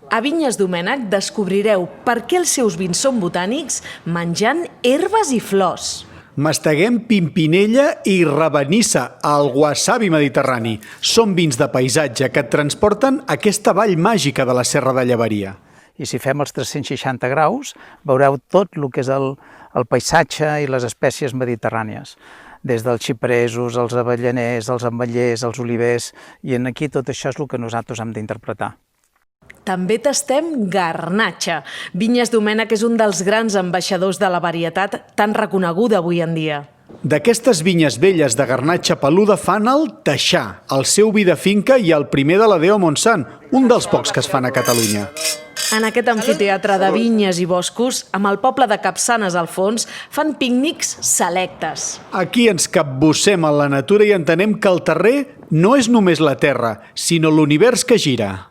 A Vinyes Domènec descobrireu per què els seus vins són botànics menjant herbes i flors. Masteguem pimpinella i rabanissa, el wasabi mediterrani. Són vins de paisatge que et transporten a aquesta vall màgica de la Serra de Llevaria. I si fem els 360 graus, veureu tot el que és el paisatge i les espècies mediterrànies, des dels xipresos, els avellaners, els ametllers, els olivers, i aquí tot això és el que nosaltres hem d'interpretar. També tastem garnatxa. Vinyes Domènec és un dels grans ambaixadors de la varietat tan reconeguda avui en dia. D'aquestes vinyes velles de garnatxa peluda fan el Taixà, el seu vi de finca i el primer de la Déu Montsant, un dels pocs que es fan a Catalunya. En aquest amfiteatre de vinyes i boscos, amb el poble de Capçanes al fons, fan pícnics selectes. Aquí ens capbussem en la natura i entenem que el terrer no és només la terra, sinó l'univers que gira.